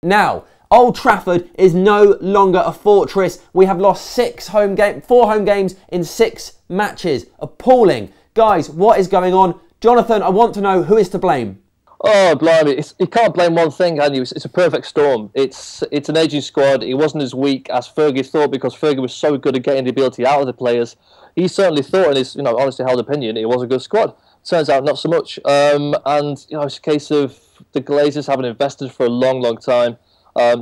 Now, Old Trafford is no longer a fortress. We have lost 4 home games in 6 matches. Appalling. Guys, what is going on? Jonathan, I want to know who is to blame. Oh, blimey. You can't blame one thing, can you? It's a perfect storm. It's an aging squad. It wasn't as weak as Fergie thought because Fergie was so good at getting the ability out of the players. He certainly thought, in his honestly held opinion, it was a good squad. Turns out not so much. And it's a case of the Glazers haven't invested for a long, long time.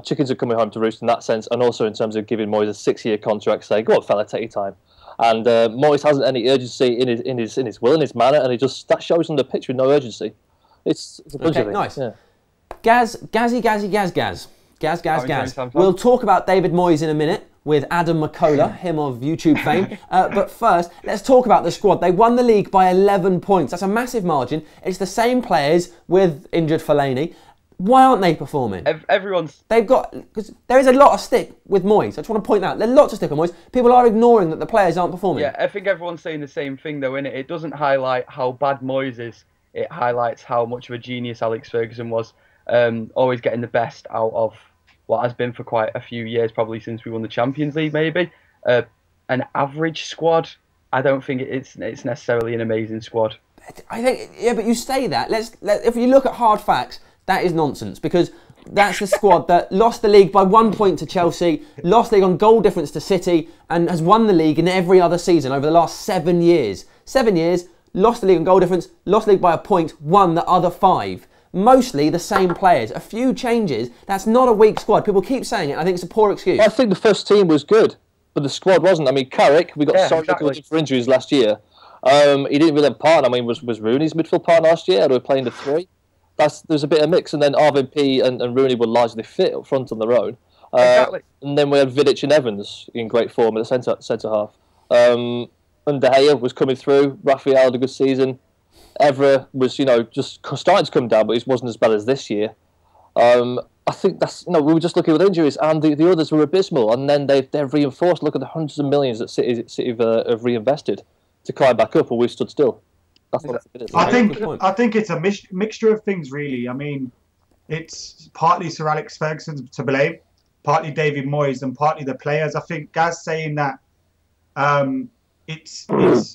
Chickens are coming home to roost in that sense, and also in terms of giving Moyes a 6-year contract, saying, "Go on, fella, take your time." And Moyes hasn't any urgency in his will, in his manner, and that shows on the pitch with no urgency. It's a bunch of it. Nice. Yeah. Gaz. We'll talk about David Moyes in a minute with Adam McCullough, him of YouTube fame. But first, let's talk about the squad. They won the league by 11 points. That's a massive margin. It's the same players with injured Fellaini. Why aren't they performing? Because there is a lot of stick with Moyes. I just want to point out, there's lots of stick on Moyes. People are ignoring that the players aren't performing. Yeah, I think everyone's saying the same thing though, innit? It doesn't highlight how bad Moyes is. It highlights how much of a genius Alex Ferguson was, always getting the best out of what has been for quite a few years, probably since we won the Champions League, maybe. An average squad, I don't think it's necessarily an amazing squad. I think, yeah, but you say that. If you look at hard facts, that is nonsense, because that's the squad that lost the league by 1 point to Chelsea, lost the league on goal difference to City, and has won the league in every other season over the last 7 years. 7 years. Lost the league on goal difference, lost the league by a point, won the other 5. Mostly the same players. A few changes. That's not a weak squad. People keep saying it. I think it's a poor excuse. I think the first team was good, but the squad wasn't. I mean, Carrick, we got sorry for injuries last year. He didn't really have a partner. I mean, was Rooney's midfield partner last year? Or were we playing the 3? There's a bit of mix. And then RVP and Rooney were largely fit up front on their own. Exactly. And then we had Vidic and Evans in great form at the centre half. And De Gea was coming through. Rafael had a good season. Evra was, just starting to come down, but it wasn't as bad as this year. I think that's, we were just looking at injuries, and the others were abysmal. And then they've reinforced. Look at the hundreds of millions that City have reinvested to climb back up, or we've stood still. That's what it is. I think it's a mixture of things, really. I mean, it's partly Sir Alex Ferguson to blame, partly David Moyes, and partly the players. I think Gaz saying that. It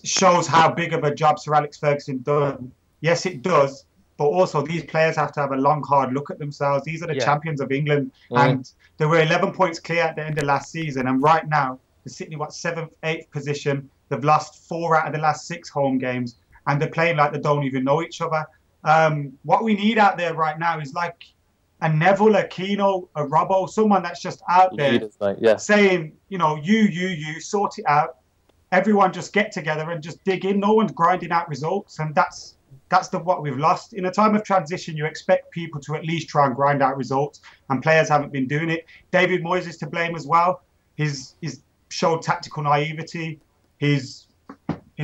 shows how big of a job Sir Alex Ferguson done. Yes, it does. But also, these players have to have a long, hard look at themselves. These are the champions of England. And they were 11 points clear at the end of last season. And right now, the City, 7th, 8th position. They've lost 4 out of the last 6 home games. And they're playing like they don't even know each other. What we need out there right now is like a Neville, a Keno, a Robbo, someone that's just out there saying, you sort it out. Everyone just get together and just dig in. No one's grinding out results, and that's what we've lost. In a time of transition, you expect people to at least try and grind out results, and players haven't been doing it. David Moyes is to blame as well. He's showed tactical naivety. He's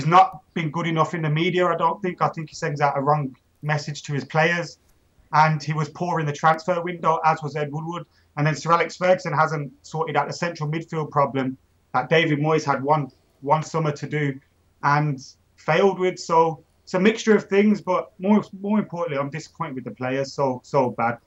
not been good enough in the media, I don't think. I think he sends out a wrong message to his players, and he was poor in the transfer window, as was Ed Woodward. And then Sir Alex Ferguson hasn't sorted out the central midfield problem that David Moyes had one summer to do and failed with. So it's a mixture of things, but more importantly, I'm disappointed with the players. So bad.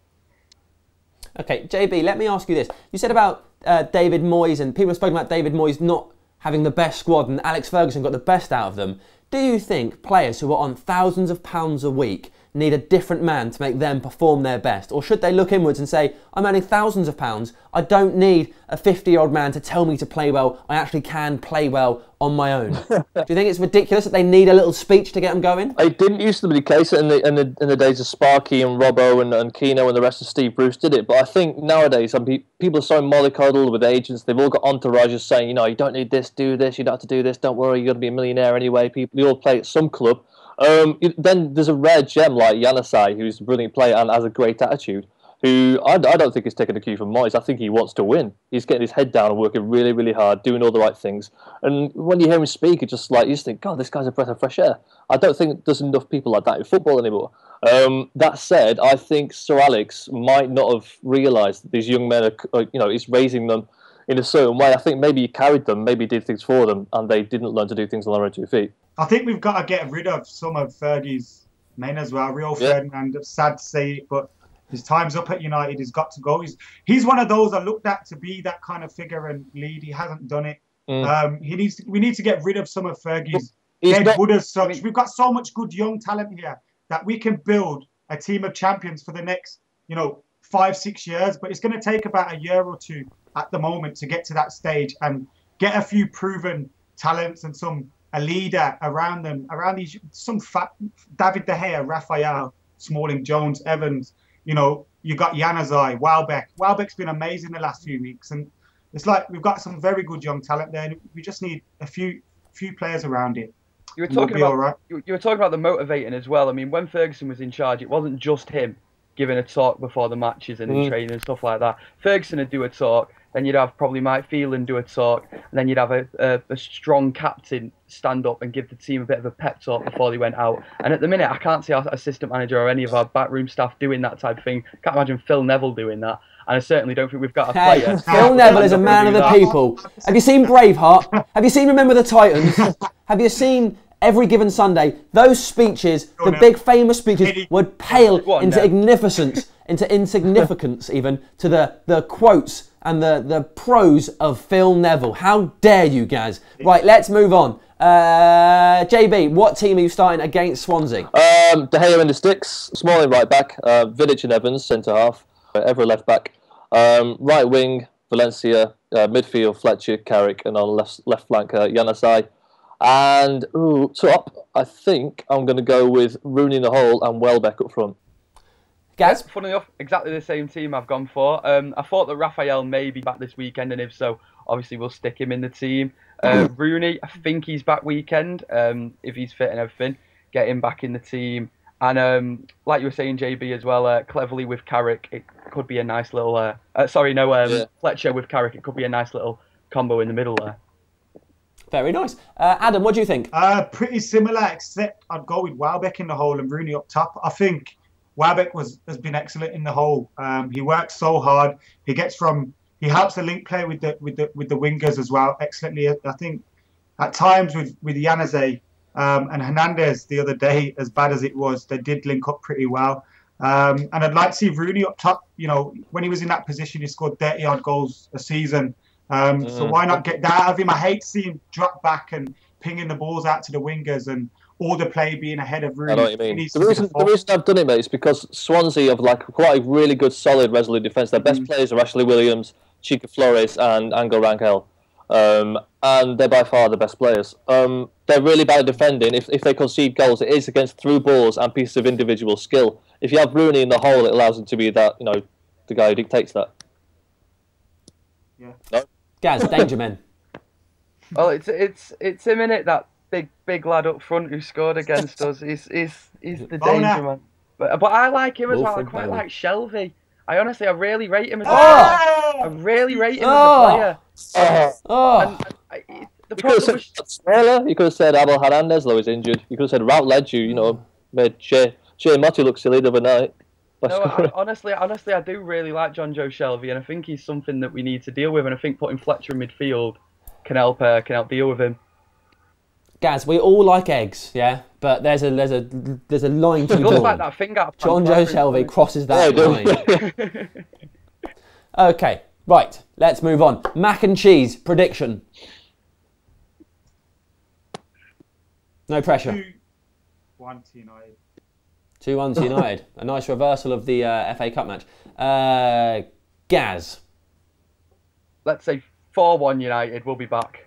Okay, JB, let me ask you this. You said about David Moyes, and people have spoken about David Moyes not having the best squad, and Alex Ferguson got the best out of them. Do you think players who are on thousands of pounds a week need a different man to make them perform their best? Or should they look inwards and say, I'm earning thousands of pounds, I don't need a 50-year-old man to tell me to play well, I actually can play well on my own? Do you think it's ridiculous that they need a little speech to get them going? It didn't used to be the case in the days of Sparky and Robbo and Keno and the rest of Steve Bruce did it, but I think nowadays people are so mollycoddled with agents. They've all got entourages saying, you don't need this, do this, you don't have to do this, don't worry, you're going to be a millionaire anyway. They all play at some club. Then there's a rare gem like Janusaj, who's a brilliant player and has a great attitude, who I don't think is taking a cue from Moyes. I think he wants to win. He's getting his head down and working really, really hard, doing all the right things. And when you hear him speak, it's just like, you just think, God, this guy's a breath of fresh air. I don't think there's enough people like that in football anymore. That said, I think Sir Alex might not have realised that these young men are, he's raising them in a certain way. I think maybe he carried them, maybe he did things for them, and they didn't learn to do things on their own 2 feet. I think we've got to get rid of some of Fergie's men as well. Rio Ferdinand, sad to say it, but His time's up at United. He's got to go. He's one of those I looked at to be that kind of figure and lead. He hasn't done it. We need to get rid of some of Fergie's deadwood as such. We've got so much good young talent here that we can build a team of champions for the next, 5-6 years. But it's going to take about a year or two at the moment to get to that stage and get a few proven talents and a leader around them, some fat David De Gea, Raphael, Smalling, Jones, Evans. You got Januzaj, Welbeck. Welbeck's been amazing the last few weeks, and it's like we've got some very good young talent there. We just need a few players around it. You were talking about the motivating as well. I mean, when Ferguson was in charge, it wasn't just him giving a talk before the matches and in training and stuff like that. Ferguson would do a talk, then you'd have probably Mike Phelan do a talk, and then you'd have a strong captain stand up and give the team a bit of a pep talk before they went out. And at the minute, I can't see our assistant manager or any of our backroom staff doing that type of thing. Can't imagine Phil Neville doing that. And I certainly don't think we've got a player. Phil Neville is a man of the people. Have you seen Braveheart? Have you seen Remember the Titans? Have you seen Every Given Sunday? Those speeches, the big famous speeches, would pale into insignificance even to the quotes and the prose of Phil Neville. How dare you, Gaz? Right, let's move on. JB, what team are you starting against Swansea? De Gea in the sticks, Smalling right back, Vidic and Evans centre half, Evra left back, right wing Valencia, midfield Fletcher, Carrick, and on left flank Januzaj. And top, I think I'm going to go with Rooney in the hole and Welbeck up front. Gaz? Yeah, funny enough, exactly the same team I've gone for. I thought that Raphael may be back this weekend, and if so, obviously we'll stick him in the team. Rooney, I think he's back weekend, if he's fit and everything. Get him back in the team. And like you were saying, JB, as well, cleverly with Carrick, it could be a nice little... Fletcher with Carrick, it could be a nice little combo in the middle there. Very nice. Adam, what do you think? Pretty similar, except I'd go with Welbeck in the hole and Rooney up top. I think Welbeck has been excellent in the hole. He works so hard. He helps the link play with the wingers as well excellently. I think at times with Januzaj and Hernandez the other day, as bad as it was, they did link up pretty well. And I'd like to see Rooney up top. When he was in that position, he scored 30-odd goals a season. So why not get that out of him? I hate to see him drop back and pinging the balls out to the wingers and all the play being ahead of Rooney. I know what you mean. The reason I've done it, mate, is because Swansea have quite a really good, solid, resolute defence. Their best players are Ashley Williams, Chica Flores, and Angel Rangel. And they're by far the best players. They're really bad at defending. If they concede goals, it is against through balls and pieces of individual skill. If you have Rooney in the hole, it allows him to be that, the guy who dictates that. Yeah. No? Gaz, danger men. Well, it's him, innit, that big lad up front who scored against us. He's the danger man. But I like him as well. I quite like Shelvey. I really rate him as a player. I really rate him as a player. You could have said Abel Hernandez, though he's injured. You could have said Routledge, made Jay Matty look silly the other night. No, honestly, I do really like John Joe Shelvey, and I think he's something that we need to deal with. And I think putting Fletcher in midfield can help deal with him. Gaz, we all like eggs, yeah, but there's a line to be drawn. Like that thing out John Joe Shelvey crosses that line. Okay, right, let's move on. Mac and cheese prediction. No pressure. 2-1 to United. 2-1 to United. A nice reversal of the FA Cup match. Gaz. Let's say 4-1 United. We'll be back.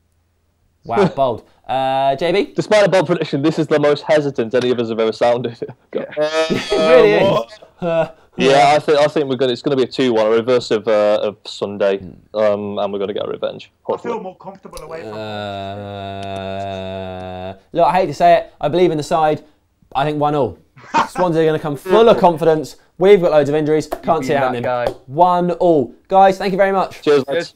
Wow, bold. JB? Despite a bold prediction, this is the most hesitant any of us have ever sounded. It really is. Yeah, I think it's going to be a 2-1, a reverse of Sunday, and we're going to get a revenge. Hopefully. I feel more comfortable away from Look, I hate to say it, I believe in the side. I think 1-0. Swansea are going to come full of confidence. We've got loads of injuries. Can't see it happening. 1-1. Guys, thank you very much. Cheers.